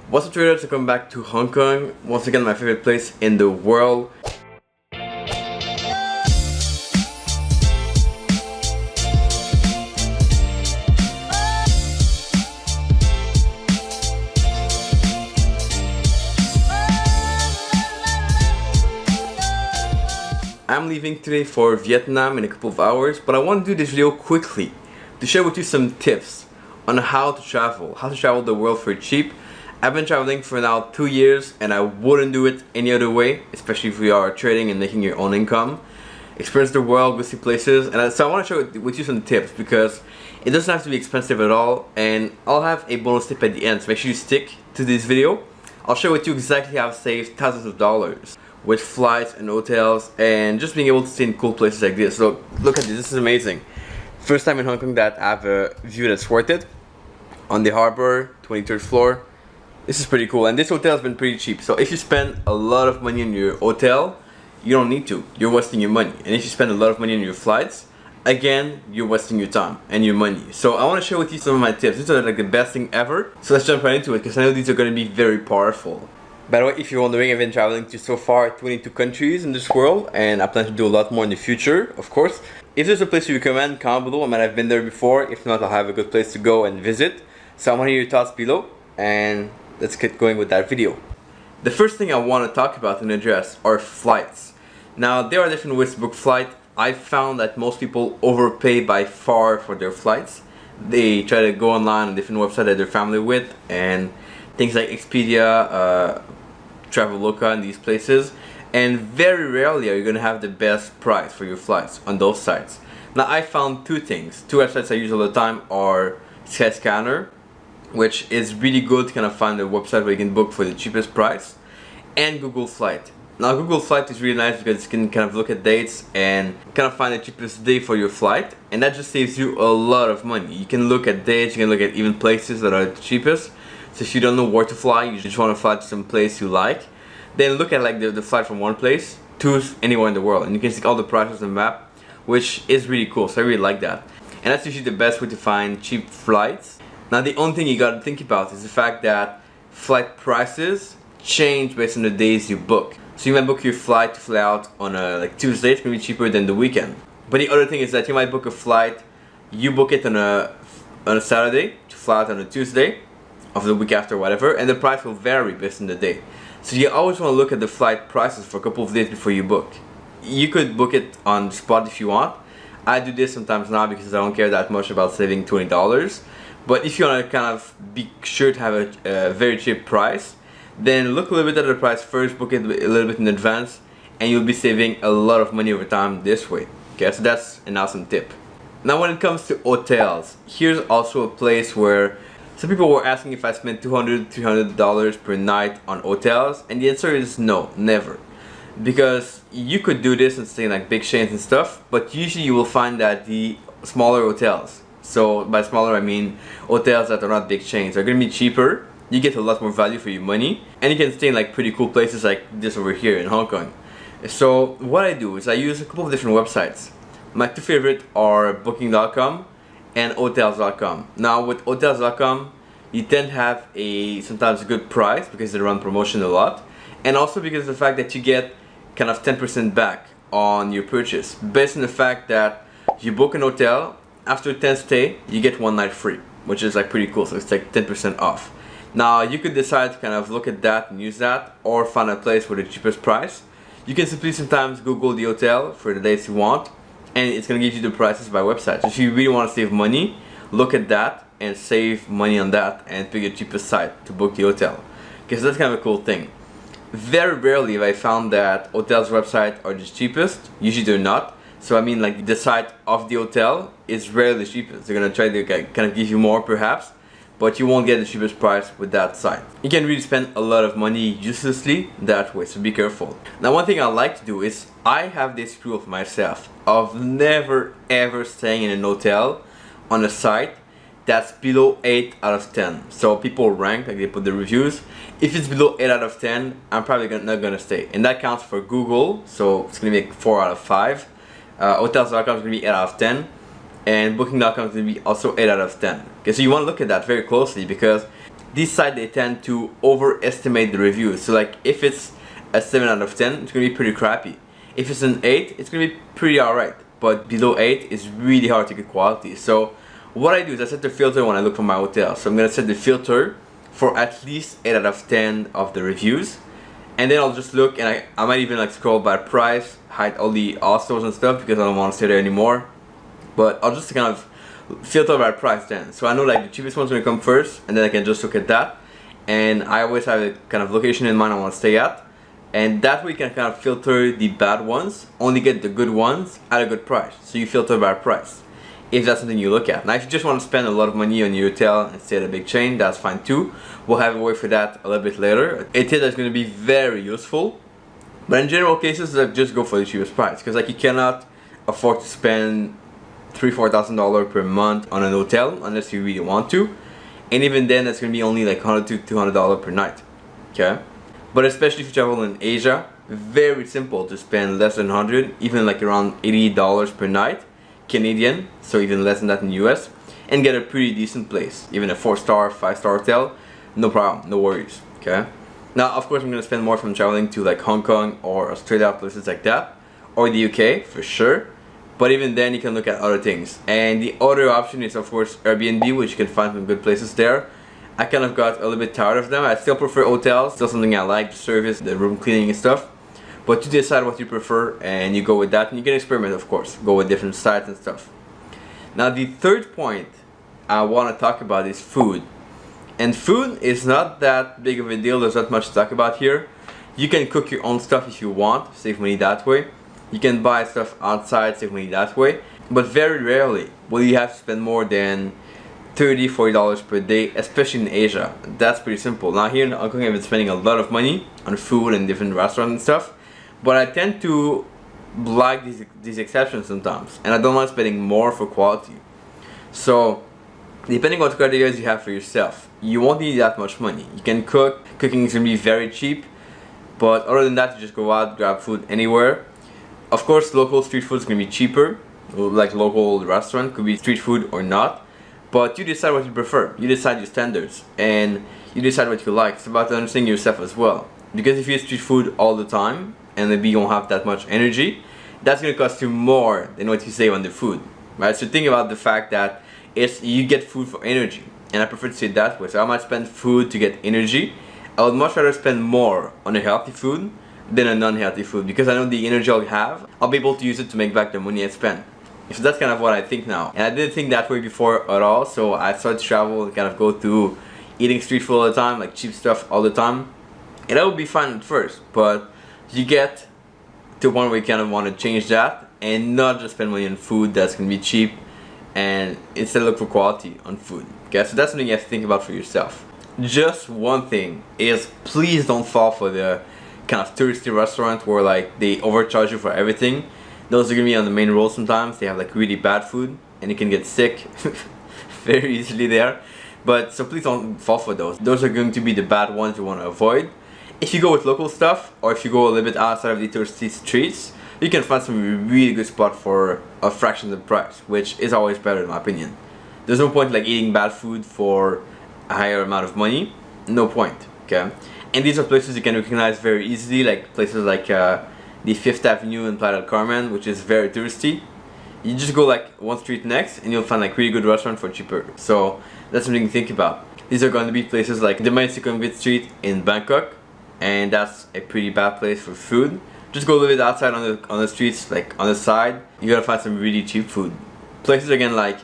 What's up traders, welcome back to Hong Kong. Once again, my favorite place in the world. I'm leaving today for Vietnam in a couple of hours, but I want to do this video quickly to share with you some tips on how to travel the world for cheap. I've been traveling for now 2 years and I wouldn't do it any other way, especially if you are trading and making your own income. Experience the world, visit places, and so I want to share with you some tips because it doesn't have to be expensive at all, and I'll have a bonus tip at the end, so make sure you stick to this video. I'll share with you exactly how I've saved thousands of dollars with flights and hotels and just being able to stay in cool places like this. So look at this is amazing. First time in Hong Kong that I have a view that's worth it. On the harbor, 23rd floor. This is pretty cool, and this hotel has been pretty cheap. So if you spend a lot of money on your hotel, you don't need to. You're wasting your money. And if you spend a lot of money on your flights, again, you're wasting your time and your money. So I want to share with you some of my tips. These are like the best thing ever. So let's jump right into it because I know these are going to be very powerful. By the way, if you're wondering, I've been traveling to so far 22 countries in this world, and I plan to do a lot more in the future, of course. If there's a place you recommend, comment below. I mean, I've been there before. If not, I'll have a good place to go and visit. So I want to hear your thoughts below, and let's get going with that video. The first thing I want to talk about and address are flights. Now, there are different ways to book flight. I found that most people overpay by far for their flights. They try to go online on different websites that they're familiar with, and things like Expedia, Traveloka, and these places. And very rarely are you going to have the best price for your flights on those sites. Now, I found two things. Two websites I use all the time are Skyscanner, which is really good to kind of find a website where you can book for the cheapest price, and Google Flight. Now Google Flight is really nice because you can kind of look at dates and kind of find the cheapest day for your flight, and that just saves you a lot of money. You can look at dates, you can look at even places that are the cheapest. So if you don't know where to fly, you just want to fly to some place you like, then look at like the flight from one place to anywhere in the world, and you can see all the prices on the map, which is really cool. So I really like that, and that's usually the best way to find cheap flights. Now the only thing you gotta think about is the fact that flight prices change based on the days you book. So you might book your flight to fly out on a Tuesday, it's gonna be cheaper than the weekend. But the other thing is that you might book a flight, you book it on a Saturday to fly out on a Tuesday of the week after, whatever, and the price will vary based on the day. So you always want to look at the flight prices for a couple of days before you book. You could book it on the spot if you want. I do this sometimes now because I don't care that much about saving $20. But if you want to kind of be sure to have a very cheap price, then look a little bit at the price first, book it a little bit in advance, and you'll be saving a lot of money over time this way. Okay, so that's an awesome tip. Now when it comes to hotels, here's also a place where some people were asking if I spent $200, $300 per night on hotels, and the answer is no, never. Because you could do this and stay in like big chains and stuff, but usually you will find that the smaller hotels, so by smaller I mean hotels that are not big chains, are going to be cheaper. You get a lot more value for your money, and you can stay in like pretty cool places like this over here in Hong Kong. So what I do is I use a couple of different websites. My two favorite are booking.com and hotels.com. Now with hotels.com, you tend to have sometimes a good price because they run promotion a lot, and also because of the fact that you get kind of 10% back on your purchase based on the fact that you book an hotel. After 10 stay, you get 1 night free, which is like pretty cool, so it's like 10% off. Now you could decide to kind of look at that and use that, or find a place for the cheapest price. You can simply sometimes Google the hotel for the dates you want, and it's going to give you the prices by website. So if you really want to save money, look at that and save money on that and pick the cheapest site to book the hotel. Because that's kind of a cool thing. Very rarely have I found that hotels' websites are the cheapest. Usually they're not. So I mean, like the site of the hotel is rarely the cheapest. They're gonna try to kind of give you more perhaps, but you won't get the cheapest price with that site. You can really spend a lot of money uselessly that way, so be careful. Now one thing I like to do is I have this rule of myself of never ever staying in an hotel on a site that's below 8 out of 10. So people rank, like they put the reviews. If it's below 8 out of 10, I'm probably not gonna stay. And that counts for Google, so it's gonna be 4 out of 5. Hotels.com is going to be 8 out of 10, and Booking.com is going to be also 8 out of 10. Okay, so you want to look at that very closely because these sites, they tend to overestimate the reviews. So like if it's a 7 out of 10, it's gonna be pretty crappy. If it's an 8, it's gonna be pretty alright. But below 8 is really hard to get quality. So what I do is I set the filter when I look for my hotel. So I'm gonna set the filter for at least 8 out of 10 of the reviews, and then I'll just look, and I might even like scroll by price, hide all the hostels and stuff because I don't want to stay there anymore. But I'll just kind of filter by price then. So I know like the cheapest one's gonna come first, and then I can just look at that. And I always have a kind of location in mind I want to stay at, and that way you can kind of filter the bad ones, only get the good ones at a good price. So you filter by price, if that's something you look at. Now if you just want to spend a lot of money on your hotel and stay at a big chain, that's fine too. We'll have a way for that a little bit later. A tip that's going to be very useful. But in general cases, like, just go for the cheapest price, because like you cannot afford to spend $3,000–4,000 per month on an hotel unless you really want to, and even then that's going to be only like $100 to $200 per night. Okay, but especially if you travel in Asia, very simple to spend less than 100, even like around $80 per night Canadian, so even less than that in the US, and get a pretty decent place, even a 4-star, 5-star hotel, no problem, no worries. Okay, now of course I'm gonna spend more from traveling to like Hong Kong or Australia, places like that, or the UK for sure. But even then you can look at other things, and the other option is of course Airbnb, which you can find some good places there. I kind of got a little bit tired of them. I still prefer hotels, still something I like, the service, the room cleaning and stuff. But you decide what you prefer and you go with that, and you can experiment of course, go with different sites and stuff. Now the third point I want to talk about is food. And food is not that big of a deal, there's not much to talk about here. You can cook your own stuff if you want, save money that way. You can buy stuff outside, save money that way. But very rarely will you have to spend more than $30–40 per day, especially in Asia. That's pretty simple. Now here in Hong Kong I've been spending a lot of money on food and different restaurants and stuff, but I tend to like these exceptions sometimes, and I don't like spending more for quality. So depending on what criteria you have for yourself, you won't need that much money. You can cook, cooking is going to be very cheap, but other than that you just go out, grab food anywhere. Of course local street food is going to be cheaper, like local restaurant could be street food or not, but you decide what you prefer, you decide your standards, and you decide what you like. It's about understanding yourself as well, because if you eat street food all the time and maybe you don't have that much energy, that's going to cost you more than what you save on the food, right? So think about the fact that you get food for energy, and I prefer to say it that way. So I might spend food to get energy. I would much rather spend more on a healthy food than a non-healthy food, because I know the energy I'll have, I'll be able to use it to make back the money I spent. So that's kind of what I think now, and I didn't think that way before at all. So I started to travel and kind of go to eating street food all the time, like cheap stuff all the time, and that would be fine at first, but you get to a point where you kind of want to change that and not just spend money on food that's going to be cheap, and instead look for quality on food. Okay, so that's something you have to think about for yourself. Just one thing is, please don't fall for the kind of touristy restaurant where like they overcharge you for everything. Those are gonna be on the main road sometimes. They have like really bad food and you can get sick very easily there. But so please don't fall for those. Those are going to be the bad ones you want to avoid. If you go with local stuff, or if you go a little bit outside of the touristy streets, you can find some really good spot for a fraction of the price, which is always better in my opinion. There's no point like eating bad food for a higher amount of money. No point, okay? And these are places you can recognize very easily, like places like the 5th Avenue in Playa del Carmen, which is very touristy. You just go like one street next and you'll find like really good restaurant for cheaper. So that's something to think about. These are going to be places like the main Sukhumvit Street in Bangkok, and that's a pretty bad place for food. Just go a little bit outside on the streets, like on the side, you're gonna find some really cheap food. Places again like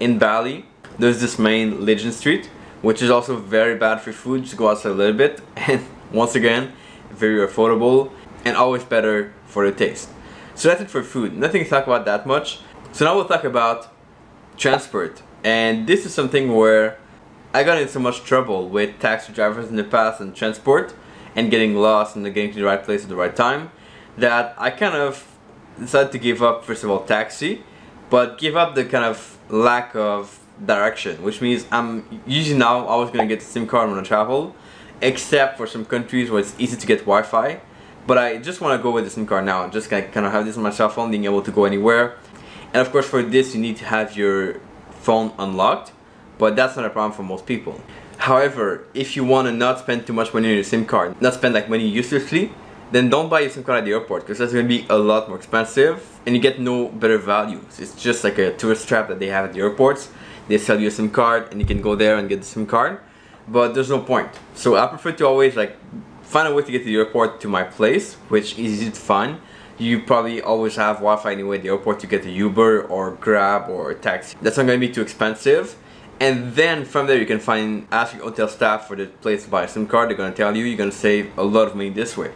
in Bali, there's this main Legend Street, which is also very bad for food. Just go outside a little bit, and once again, very affordable and always better for the taste. So that's it for food. Nothing to talk about that much. So now we'll talk about transport, and this is something where I got in so much trouble with taxi drivers in the past and transport and getting lost and getting to the right place at the right time, that I kind of decided to give up, first of all, taxi, but give up the kind of lack of direction, which means I'm usually now always going to get the SIM card when I travel, except for some countries where it's easy to get Wi-Fi. But I just want to go with the SIM card now and just kind of have this on my cell phone, being able to go anywhere. And of course for this you need to have your phone unlocked, but that's not a problem for most people. However, if you want to not spend too much money on your SIM card, not spend like money uselessly, then don't buy your SIM card at the airport, because that's going to be a lot more expensive and you get no better values. It's just like a tourist trap that they have at the airports. They sell you a SIM card and you can go there and get the SIM card, but there's no point. So I prefer to always like find a way to get to the airport to my place, which is easy to find. You probably always have Wi-Fi anyway at the airport to get a Uber or Grab or a taxi. That's not going to be too expensive. And then from there you can ask your hotel staff for the place to buy a SIM card. They're going to tell you you're going to save a lot of money this way.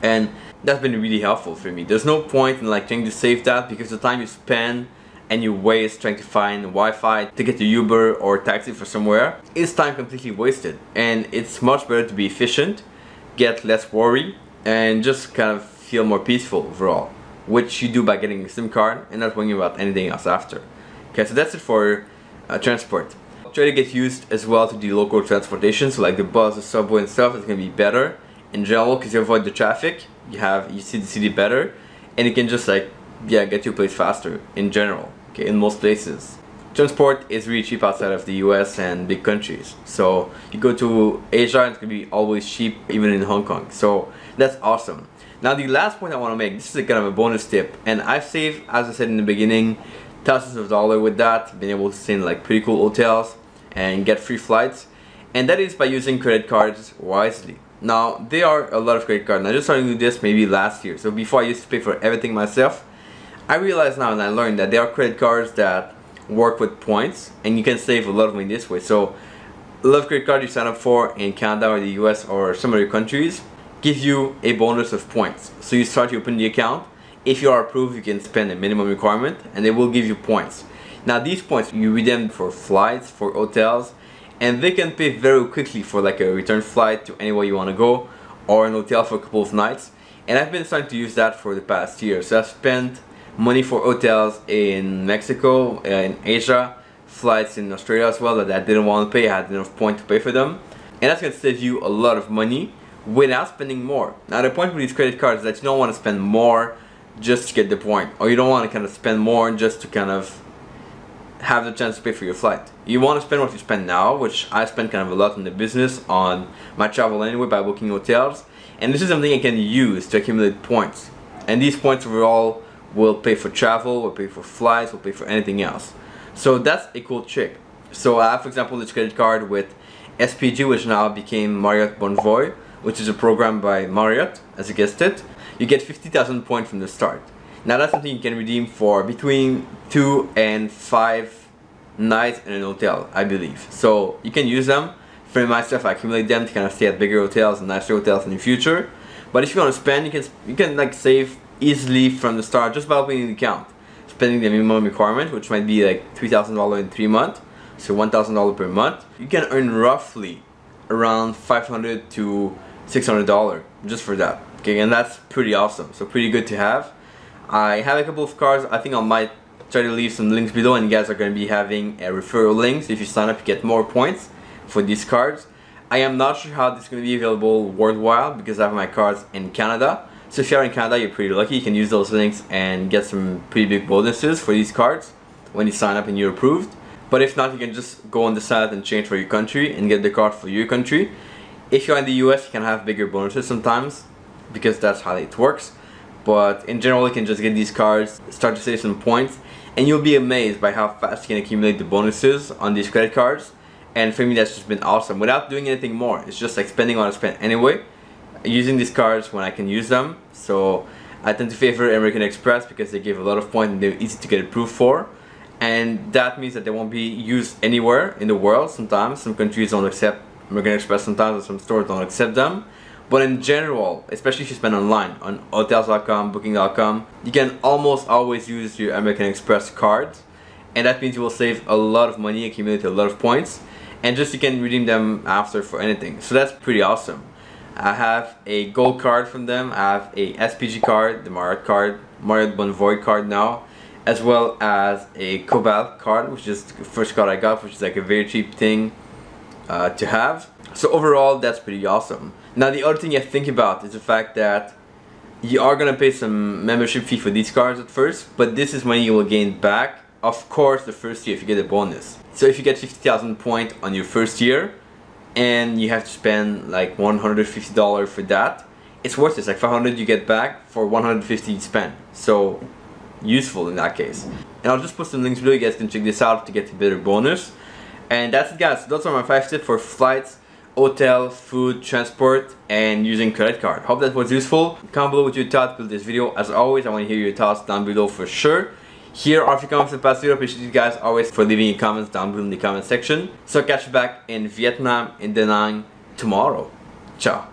And that's been really helpful for me. There's no point in like trying to save that, because the time you spend and you waste trying to find Wi-Fi to get to Uber or taxi for somewhere is time completely wasted. And it's much better to be efficient, get less worry, and just kind of feel more peaceful overall, which you do by getting a SIM card and not worrying about anything else after. Okay, so that's it for transport. Try to get used as well to the local transportation, so like the bus, the subway and stuff is going to be better in general, because you avoid the traffic, you see the city better, and you can just like get to a place faster in general, okay, in most places. Transport is really cheap outside of the US and big countries. So you go to Asia and it's gonna be always cheap, even in Hong Kong. So that's awesome. Now the last point I want to make, this is a kind of a bonus tip, and I've saved, as I said in the beginning, thousands of dollars with that, been able to stay in like pretty cool hotels and get free flights, and that is by using credit cards wisely. Now there are a lot of credit cards, and I just started doing this maybe last year. So before I used to pay for everything myself, I realize now and I learned that there are credit cards that work with points and you can save a lot of money this way. So a lot of credit cards you sign up for in Canada or the US or some other countries give you a bonus of points. So you start to open the account. If you are approved, you can spend a minimum requirement and they will give you points. Now these points you redeem for flights, for hotels, and they can pay very quickly for like a return flight to anywhere you want to go, or an hotel for a couple of nights. And I've been starting to use that for the past year. So I've spent money for hotels in Mexico, in Asia, flights in Australia as well that I didn't want to pay. I had enough points to pay for them, and that's going to save you a lot of money without spending more. Now the point with these credit cards is that you don't want to spend more just to get the point, or you don't want to kind of spend more just to kind of have the chance to pay for your flight. You want to spend what you spend now, which I spend kind of a lot in the business on my travel anyway by booking hotels, and this is something I can use to accumulate points, and these points overall will pay for travel, will pay for flights, will pay for anything else. So that's a cool trick. So I have, for example, this credit card with SPG, which now became Marriott Bonvoy, which is a program by Marriott, as you guessed it. You get 50,000 points from the start. Now that's something you can redeem for between 2 and 5 nights in an hotel, I believe. So you can use them. For myself, I accumulate them to kind of stay at bigger hotels and nicer hotels in the future. But if you want to spend, you can like save easily from the start just by opening the account, spending the minimum requirement, which might be like $3,000 in 3 months, so $1,000 per month. You can earn roughly around $500 to $600 just for that. Okay, and that's pretty awesome. So pretty good to have. I have a couple of cards. I think I might try to leave some links below, and you guys are going to be having a referral links. If you sign up, you get more points for these cards. I am not sure how this is going to be available worldwide because I have my cards in Canada. So if you're in Canada, you're pretty lucky. You can use those links and get some pretty big bonuses for these cards when you sign up and you're approved. But if not, you can just go on the site and change for your country and get the card for your country. If you're in the US, you can have bigger bonuses sometimes because that's how it works. But in general, you can just get these cards, start to save some points, and you'll be amazed by how fast you can accumulate the bonuses on these credit cards. And for me, that's just been awesome without doing anything more. It's just like spending what I spend anyway, using these cards when I can use them. So I tend to favor American Express because they give a lot of points and they're easy to get approved for. And that means that they won't be used anywhere in the world. Sometimes some countries don't accept American Express, sometimes some stores don't accept them. But in general, especially if you spend online on hotels.com, booking.com, you can almost always use your American Express card, and that means you will save a lot of money, accumulate a lot of points, and just you can redeem them after for anything. So that's pretty awesome. I have a gold card from them. I have a SPG card, the Marriott card, Marriott Bonvoy card now, as well as a Cobalt card, which is the first card I got, which is like a very cheap thing to have. So overall, that's pretty awesome. Now the other thing you have to think about is the fact that you are going to pay some membership fee for these cards at first, but this is money you will gain back of course the first year if you get a bonus. So if you get 50,000 points on your first year and you have to spend like $150 for that, it's worth it. It's like 500 you get back for 150 you spend. So useful in that case. And I'll just put some links below, you guys can check this out to get a better bonus. And that's it guys, those are my 5 tips for flights, hotel, food, transport, and using credit card. Hope that was useful. Comment below what you thought of this video. As always, I want to hear your thoughts down below for sure. Here are a few comments in the past video. Appreciate you guys always for leaving your comments down below in the comment section. So catch you back in Vietnam, in Da Nang tomorrow. Ciao.